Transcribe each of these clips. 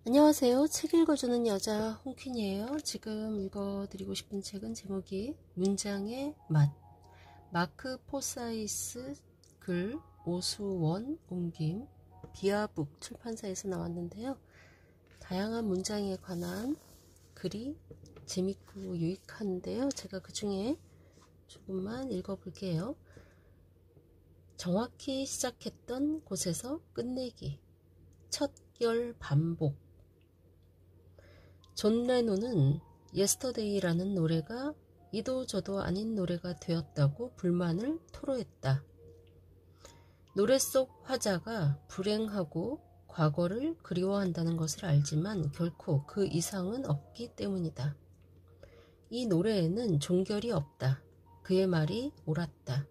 안녕하세요. 책 읽어주는 여자 홍퀸이에요. 지금 읽어드리고 싶은 책은 제목이 문장의 맛, 마크 포사이스 글, 오수원 옮김, 비아북 출판사에서 나왔는데요. 다양한 문장에 관한 글이 재밌고 유익한데요. 제가 그 중에 조금만 읽어볼게요. 정확히 시작했던 곳에서 끝내기, 첫 결 반복. 존 레논은 예스터데이라는 노래가 이도 저도 아닌 노래가 되었다고 불만을 토로했다. 노래 속 화자가 불행하고 과거를 그리워한다는 것을 알지만 결코 그 이상은 없기 때문이다. 이 노래에는 종결이 없다. 그의 말이 옳았다.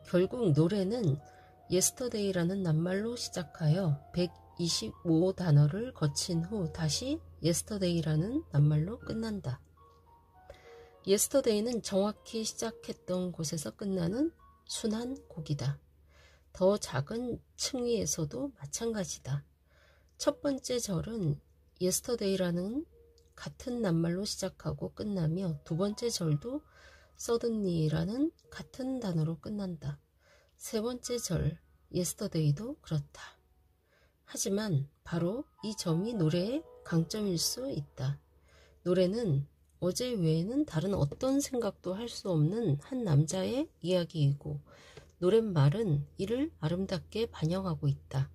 결국 노래는 예스터데이라는 낱말로 시작하여 125단어를 거친 후 다시 yesterday라는 낱말로 끝난다. yesterday는 정확히 시작했던 곳에서 끝나는 순한 곡이다. 더 작은 층위에서도 마찬가지다. 첫 번째 절은 yesterday라는 같은 낱말로 시작하고 끝나며 두 번째 절도 suddenly라는 같은 단어로 끝난다. 세 번째 절 yesterday도 그렇다. 하지만 바로 이 점이 노래의 강점일 수 있다. 노래는 어제 외에는 다른 어떤 생각도 할 수 없는 한 남자의 이야기이고 노랫말은 이를 아름답게 반영하고 있다.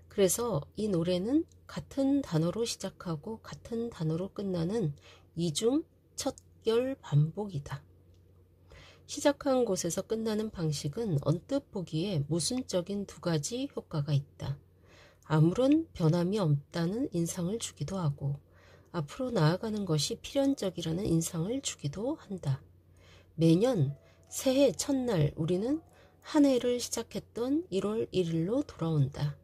그래서 이 노래는 같은 단어로 시작하고 같은 단어로 끝나는 이중 첫결 반복이다. 시작한 곳에서 끝나는 방식은 언뜻 보기에 모순적인 두 가지 효과가 있다. 아무런 변함이 없다는 인상을 주기도 하고 앞으로 나아가는 것이 필연적이라는 인상을 주기도 한다. 매년 새해 첫날 우리는 한 해를 시작했던 1월 1일로 돌아온다.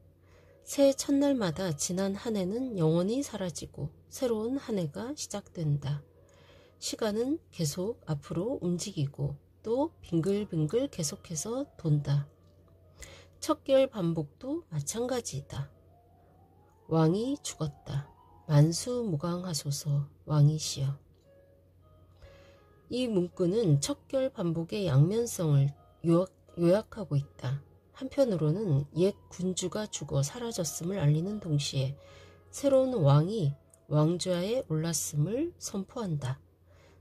새해 첫날마다 지난 한 해는 영원히 사라지고 새로운 한 해가 시작된다. 시간은 계속 앞으로 움직이고 또 빙글빙글 계속해서 돈다. 첫 결 반복도 마찬가지이다. 왕이 죽었다. 만수무강하소서 왕이시여. 이 문구는 첫 결 반복의 양면성을 요약하고 있다. 한편으로는 옛 군주가 죽어 사라졌음을 알리는 동시에 새로운 왕이 왕좌에 올랐음을 선포한다.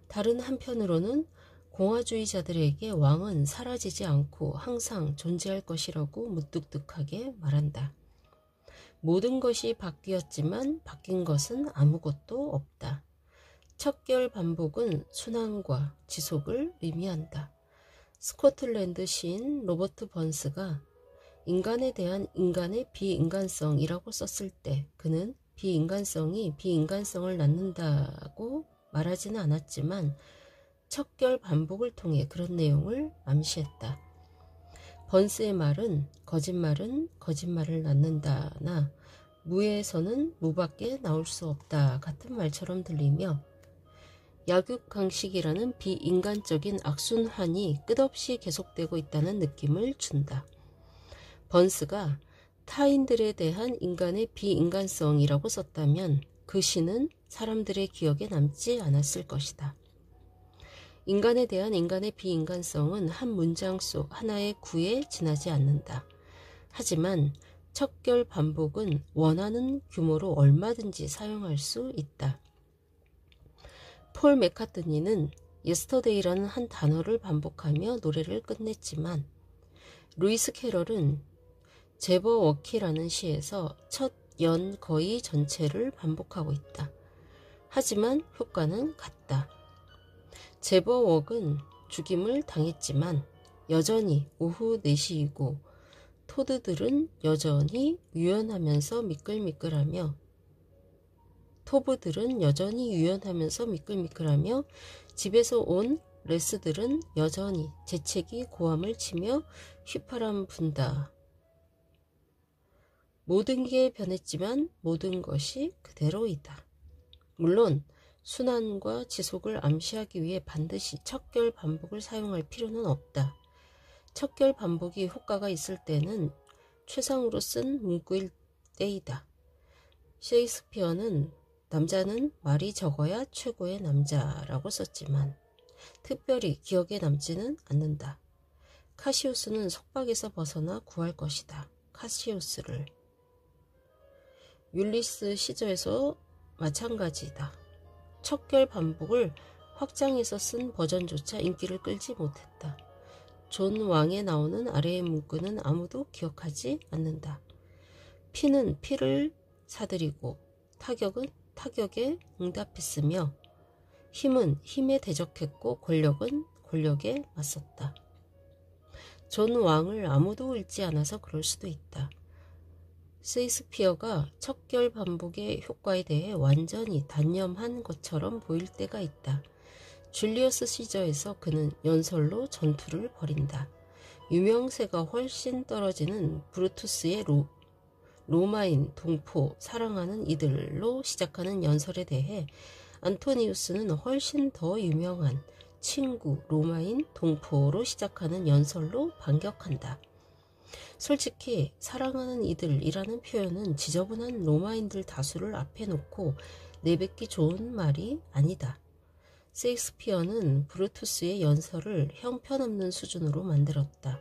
다른 한편으로는 공화주의자들에게 왕은 사라지지 않고 항상 존재할 것이라고 무뚝뚝하게 말한다. 모든 것이 바뀌었지만 바뀐 것은 아무것도 없다. 첫 결 반복은 순환과 지속을 의미한다. 스코틀랜드 시인 로버트 번스가 인간에 대한 인간의 비인간성이라고 썼을 때 그는 비인간성이 비인간성을 낳는다고 말하지는 않았지만 첫 결 반복을 통해 그런 내용을 암시했다. 번스의 말은 거짓말을 낳는다나 무에서는 무밖에 나올 수 없다 같은 말처럼 들리며 약육강식이라는 비인간적인 악순환이 끝없이 계속되고 있다는 느낌을 준다. 번스가 타인들에 대한 인간의 비인간성이라고 썼다면 그 시는 사람들의 기억에 남지 않았을 것이다. 인간에 대한 인간의 비인간성은 한 문장 속 하나의 구에 지나지 않는다. 하지만 첫 결 반복은 원하는 규모로 얼마든지 사용할 수 있다. 폴 맥카트니는 yesterday라는 한 단어를 반복하며 노래를 끝냈지만 루이스 캐럴은 제버워키라는 시에서 첫 연 거의 전체를 반복하고 있다. 하지만 효과는 같다. 제버웍은 죽임을 당했지만 여전히 오후 4시이고 토브들은 여전히 유연하면서 미끌미끌하며 집에서 온 레스들은 여전히 재채기 고함을 치며 휘파람 분다. 모든 게 변했지만 모든 것이 그대로이다. 물론 순환과 지속을 암시하기 위해 반드시 첫 결 반복을 사용할 필요는 없다. 첫 결 반복이 효과가 있을 때는 최상으로 쓴 문구일 때이다. 셰익스피어는 남자는 말이 적어야 최고의 남자라고 썼지만 특별히 기억에 남지는 않는다. 카시우스는 속박에서 벗어나 구할 것이다. 카시우스를. 율리스 시저에서 마찬가지다. 척결 반복을 확장해서 쓴 버전조차 인기를 끌지 못했다. 존 왕에 나오는 아래의 문구는 아무도 기억하지 않는다. 피는 피를 사들이고 타격은 타격에 응답했으며 힘은 힘에 대적했고 권력은 권력에 맞섰다. 존 왕을 아무도 읽지 않아서 그럴 수도 있다. 셰익스피어가 척결 반복의 효과에 대해 완전히 단념한 것처럼 보일 때가 있다. 줄리어스 시저에서 그는 연설로 전투를 벌인다. 유명세가 훨씬 떨어지는 브루투스의 로마인, 동포, 사랑하는 이들로 시작하는 연설에 대해 안토니우스는 훨씬 더 유명한 친구, 로마인, 동포로 시작하는 연설로 반격한다. 솔직히 사랑하는 이들이라는 표현은 지저분한 로마인들 다수를 앞에 놓고 내뱉기 좋은 말이 아니다. 셰익스피어는 브루투스의 연설을 형편없는 수준으로 만들었다.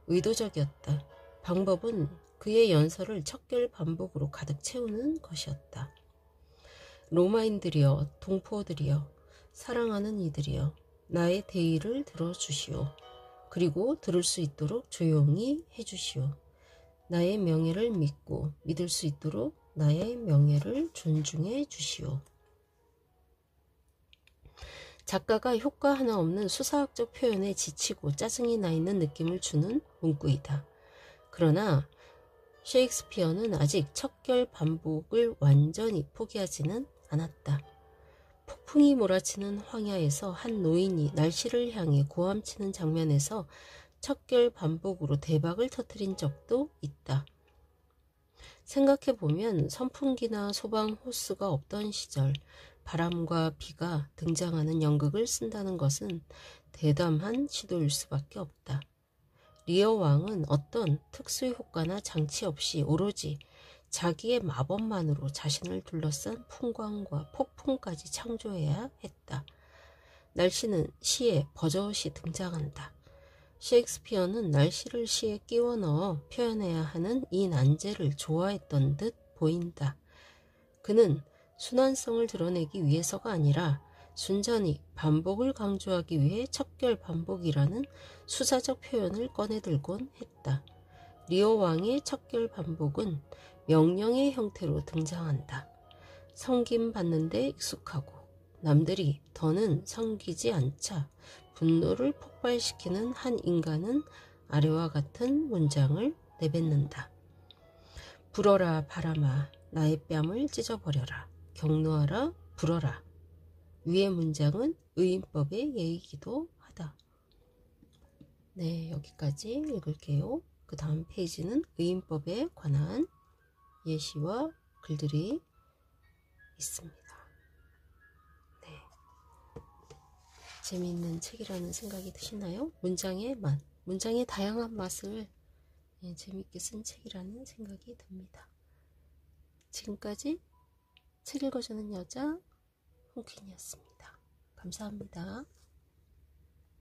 의도적이었다. 방법은 그의 연설을 척결 반복으로 가득 채우는 것이었다. 로마인들이여, 동포들이여, 사랑하는 이들이여, 나의 대의를 들어주시오. 그리고 들을 수 있도록 조용히 해주시오. 나의 명예를 믿고 믿을 수 있도록 나의 명예를 존중해 주시오. 작가가 효과 하나 없는 수사학적 표현에 지치고 짜증이 나 있는 느낌을 주는 문구이다. 그러나 셰익스피어는 아직 척결 반복을 완전히 포기하지는 않았다. 폭풍이 몰아치는 황야에서 한 노인이 날씨를 향해 고함치는 장면에서 척결 반복으로 대박을 터뜨린 적도 있다. 생각해보면 선풍기나 소방 호스가 없던 시절 바람과 비가 등장하는 연극을 쓴다는 것은 대담한 시도일 수밖에 없다. 리어 왕은 어떤 특수 효과나 장치 없이 오로지 자기의 마법만으로 자신을 둘러싼 풍광과 폭풍까지 창조해야 했다. 날씨는 시에 버젓이 등장한다. 셰익스피어는 날씨를 시에 끼워 넣어 표현해야 하는 이 난제를 좋아했던 듯 보인다. 그는 순환성을 드러내기 위해서가 아니라 순전히 반복을 강조하기 위해 척결 반복이라는 수사적 표현을 꺼내들곤 했다. 리어 왕의 척결 반복은 명령의 형태로 등장한다. 섬김받는데 익숙하고 남들이 더는 섬기지 않자 분노를 폭발시키는 한 인간은 아래와 같은 문장을 내뱉는다. 불어라 바람아 나의 뺨을 찢어버려라. 경노하라 불어라. 위의 문장은 의인법의 예이기도 하다. 네, 여기까지 읽을게요. 그 다음 페이지는 의인법에 관한 예시와 글들이 있습니다. 네. 재미있는 책이라는 생각이 드시나요? 문장의 맛, 문장의 다양한 맛을 재미있게 쓴 책이라는 생각이 듭니다. 지금까지 책 읽어주는 여자 홍퀸이었습니다. 감사합니다.